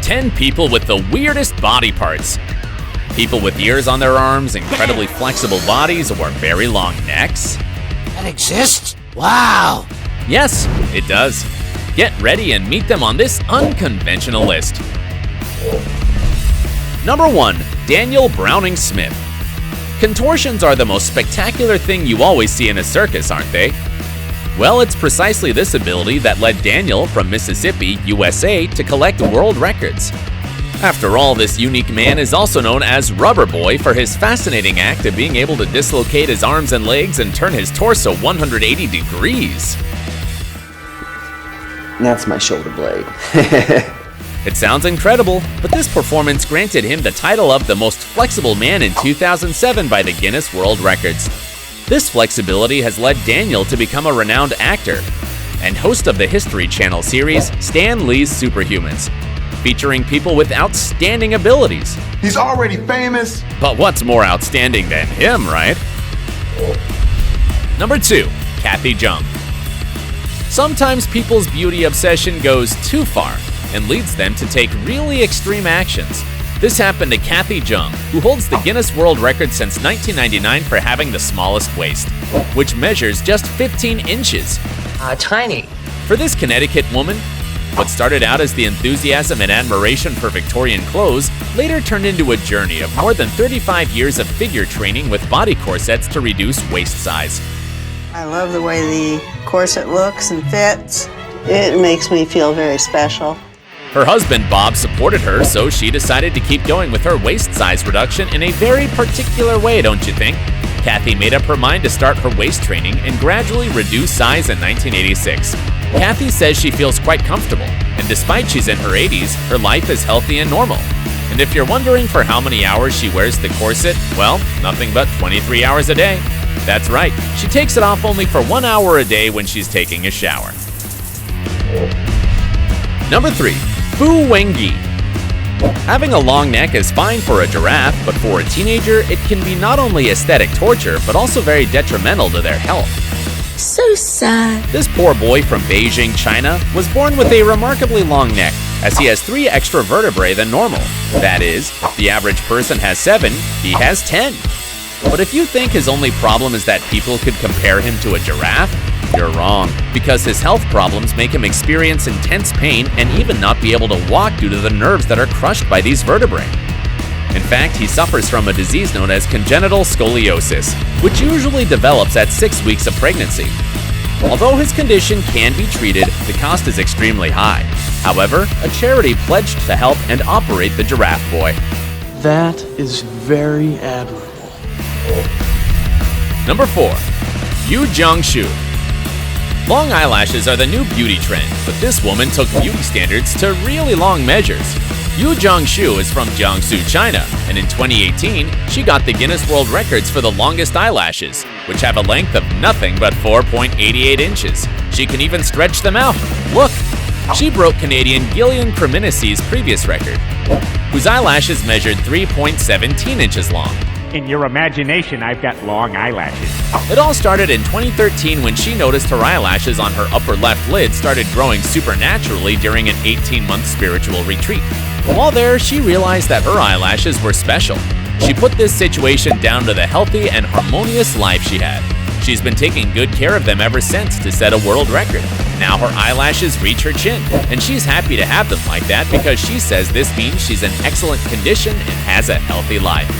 10 people with the weirdest body parts. People with ears on their arms, incredibly flexible bodies, or very long necks. That exists? Wow! Yes, it does. Get ready and meet them on this unconventional list. Number 1. Daniel Browning Smith. Contortions are the most spectacular thing you always see in a circus, aren't they? Well, it's precisely this ability that led Daniel from Mississippi, USA, to collect world records. After all, this unique man is also known as Rubber Boy for his fascinating act of being able to dislocate his arms and legs and turn his torso 180 degrees. That's my shoulder blade. It sounds incredible, but this performance granted him the title of the most flexible man in 2007 by the Guinness World Records. This flexibility has led Daniel to become a renowned actor and host of the History Channel series Stan Lee's Superhumans, featuring people with outstanding abilities. He's already famous. But what's more outstanding than him, right? Number 2. Cathie Jung. Sometimes people's beauty obsession goes too far and leads them to take really extreme actions. This happened to Cathie Jung, who holds the Guinness World Record since 1999 for having the smallest waist, which measures just 15 inches. Tiny. For this Connecticut woman, what started out as the enthusiasm and admiration for Victorian clothes later turned into a journey of more than 35 years of figure training with body corsets to reduce waist size. I love the way the corset looks and fits. It makes me feel very special. Her husband Bob supported her, so she decided to keep going with her waist size reduction in a very particular way, don't you think? Cathie made up her mind to start her waist training and gradually reduce size in 1986. Cathie says she feels quite comfortable, and despite she's in her 80s, her life is healthy and normal. And if you're wondering for how many hours she wears the corset, well, nothing but 23 hours a day. That's right, she takes it off only for 1 hour a day when she's taking a shower. Number 3. Wengui. Having a long neck is fine for a giraffe, but for a teenager, it can be not only aesthetic torture, but also very detrimental to their health. So sad. This poor boy from Beijing, China, was born with a remarkably long neck, as he has 3 extra vertebrae than normal. That is, if the average person has 7, he has 10. But if you think his only problem is that people could compare him to a giraffe, you're wrong, because his health problems make him experience intense pain and even not be able to walk due to the nerves that are crushed by these vertebrae. In fact, he suffers from a disease known as congenital scoliosis, which usually develops at 6 weeks of pregnancy. Although his condition can be treated, the cost is extremely high. However, a charity pledged to help and operate the Giraffe Boy. That is very admirable. Number 4. Jianxia. Long eyelashes are the new beauty trend, but this woman took beauty standards to really long measures. Jianxia is from Jiangsu, China, and in 2018, she got the Guinness World Records for the longest eyelashes, which have a length of nothing but 4.88 inches. She can even stretch them out. Look! She broke Canadian Gillian Creminissi's previous record, whose eyelashes measured 3.17 inches long. In your imagination, I've got long eyelashes. It all started in 2013 when she noticed her eyelashes on her upper left lid started growing supernaturally during an 18-month spiritual retreat. While there, she realized that her eyelashes were special. She put this situation down to the healthy and harmonious life she had. She's been taking good care of them ever since to set a world record. Now her eyelashes reach her chin, and she's happy to have them like that because she says this means she's in excellent condition and has a healthy life.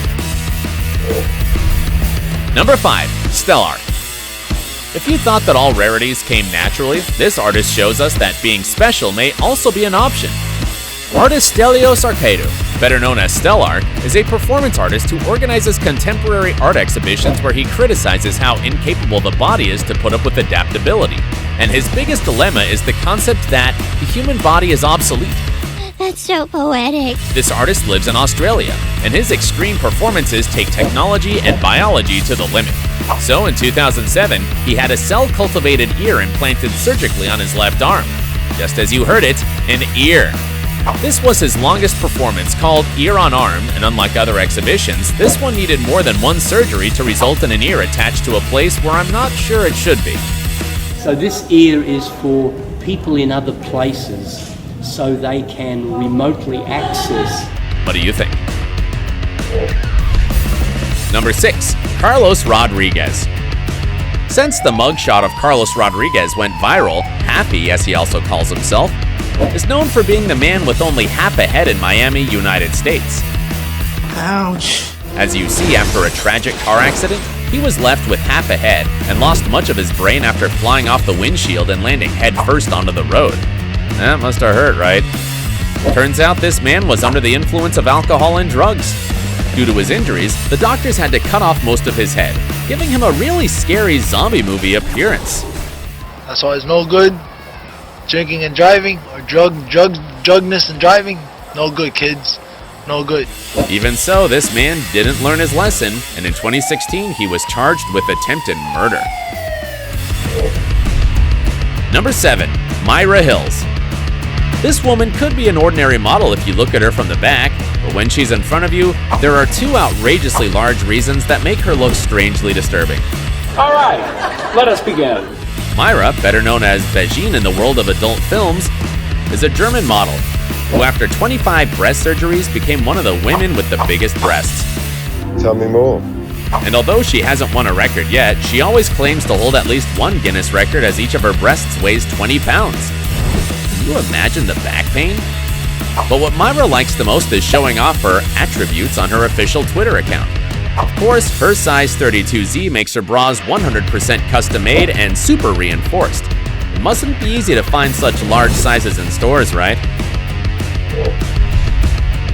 Number 5. STELARC. If you thought that all rarities came naturally, this artist shows us that being special may also be an option. Artist Stelios Arcadou, better known as STELARC, is a performance artist who organizes contemporary art exhibitions where he criticizes how incapable the body is to put up with adaptability. And his biggest dilemma is the concept that the human body is obsolete. That's so poetic. This artist lives in Australia, and his extreme performances take technology and biology to the limit. So in 2007, he had a cell-cultivated ear implanted surgically on his left arm. Just as you heard it, an ear. This was his longest performance, called Ear on Arm, and unlike other exhibitions, this one needed more than one surgery to result in an ear attached to a place where I'm not sure it should be. So this ear is for people in other places so they can remotely access. What do you think? Number 6. Carlos Rodriguez. Since the mugshot of Carlos Rodriguez went viral, Happy, as he also calls himself, is known for being the man with only half a head in Miami, United States. Ouch. As you see, after a tragic car accident, he was left with half a head and lost much of his brain after flying off the windshield and landing headfirst onto the road. That must have hurt, right? Turns out this man was under the influence of alcohol and drugs. Due to his injuries, the doctors had to cut off most of his head, giving him a really scary zombie movie appearance. That's why it's no good. Drinking and driving, or drugness and driving, no good, kids. No good. Even so, this man didn't learn his lesson, and in 2016, he was charged with attempted murder. Number 7. MAYRA Hills. This woman could be an ordinary model if you look at her from the back, but when she's in front of you, there are 2 outrageously large reasons that make her look strangely disturbing. All right, let us begin. MAYRA, better known as Beijing in the world of adult films, is a German model who, after 25 breast surgeries, became one of the women with the biggest breasts. Tell me more. And although she hasn't won a record yet, she always claims to hold at least one Guinness record as each of her breasts weighs 20 pounds. Can you imagine the back pain? But what MAYRA likes the most is showing off her attributes on her official Twitter account. Of course, her size 32Z makes her bras 100% custom-made and super reinforced. It mustn't be easy to find such large sizes in stores, right?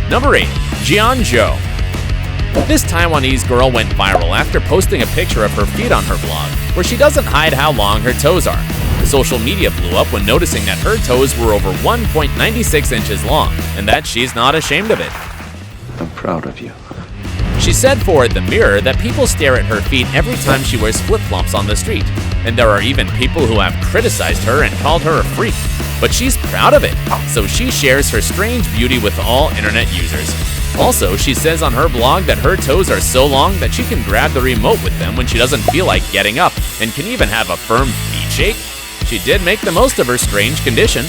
Number 8. Jianxia. This Taiwanese girl went viral after posting a picture of her feet on her blog, where she doesn't hide how long her toes are. The social media blew up when noticing that her toes were over 1.96 inches long, and that she's not ashamed of it. I'm proud of you. She said for The Mirror that people stare at her feet every time she wears flip-flops on the street, and there are even people who have criticized her and called her a freak. But she's proud of it, so she shares her strange beauty with all internet users. Also, she says on her blog that her toes are so long that she can grab the remote with them when she doesn't feel like getting up, and can even have a firm feet shake. She did make the most of her strange condition.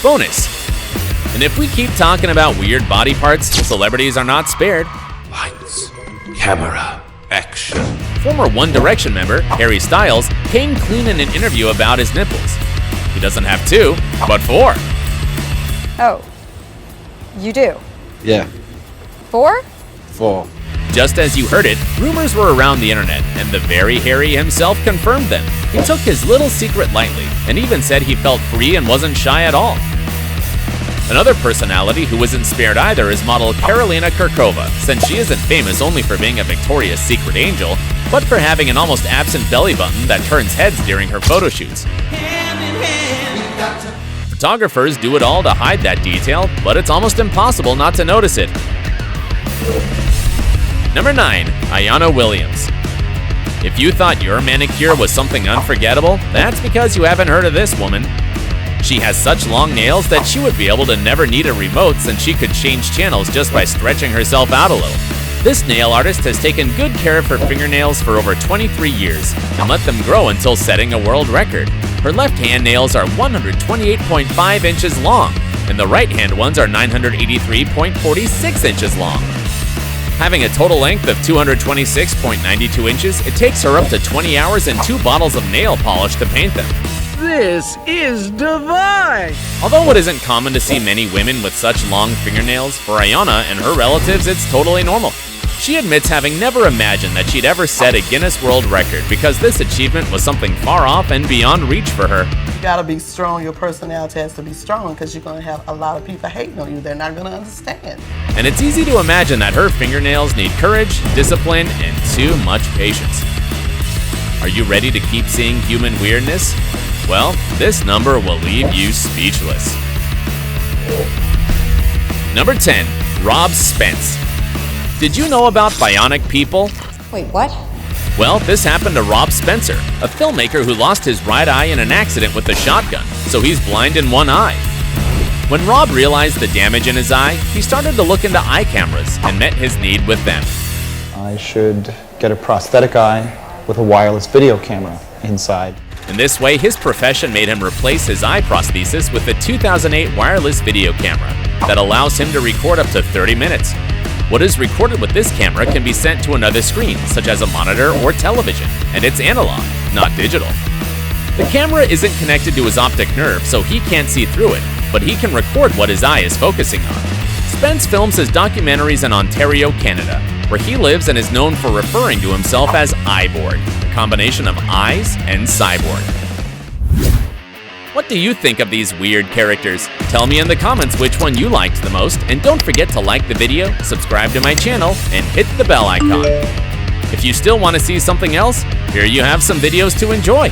Bonus. And if we keep talking about weird body parts, celebrities are not spared. Lights, camera, action. Former One Direction member, Harry Styles, came clean in an interview about his nipples. He doesn't have 2, but 4. Oh, you do? Yeah. 4? 4. Just as you heard it, rumors were around the internet, and the very Harry himself confirmed them. He took his little secret lightly, and even said he felt free and wasn't shy at all. Another personality who isn't spared either is model Karolina Kurkova, since she isn't famous only for being a Victoria's Secret angel, but for having an almost absent belly button that turns heads during her photo shoots. Photographers do it all to hide that detail, but it's almost impossible not to notice it. Number 9. Ayanna Williams. If you thought your manicure was something unforgettable, that's because you haven't heard of this woman. She has such long nails that she would be able to never need a remote, since she could change channels just by stretching herself out a little. This nail artist has taken good care of her fingernails for over 23 years and let them grow until setting a world record. Her left hand nails are 128.5 inches long, and the right hand ones are 983.46 inches long. Having a total length of 226.92 inches, it takes her up to 20 hours and 2 bottles of nail polish to paint them. This is divine! Although it isn't common to see many women with such long fingernails, for Ayanna and her relatives it's totally normal. She admits having never imagined that she'd ever set a Guinness World Record, because this achievement was something far off and beyond reach for her. You gotta be strong, your personality has to be strong, because you're gonna have a lot of people hating on you, they're not gonna understand. And it's easy to imagine that her fingernails need courage, discipline, and too much patience. Are you ready to keep seeing human weirdness? Well, this number will leave you speechless. Number 10. Rob Spence. Did you know about bionic people? Wait, what? Well, this happened to Rob Spencer, a filmmaker who lost his right eye in an accident with a shotgun, so he's blind in one eye. When Rob realized the damage in his eye, he started to look into eye cameras and met his need with them. I should get a prosthetic eye with a wireless video camera inside. In this way, his profession made him replace his eye prosthesis with the 2008 wireless video camera that allows him to record up to 30 minutes. What is recorded with this camera can be sent to another screen, such as a monitor or television, and it's analog, not digital. The camera isn't connected to his optic nerve, so he can't see through it, but he can record what his eye is focusing on. Spence films his documentaries in Ontario, Canada, where he lives and is known for referring to himself as Eyeborg, a combination of eyes and cyborg. What do you think of these weird characters? Tell me in the comments which one you liked the most, and don't forget to like the video, subscribe to my channel, and hit the bell icon. If you still want to see something else, here you have some videos to enjoy.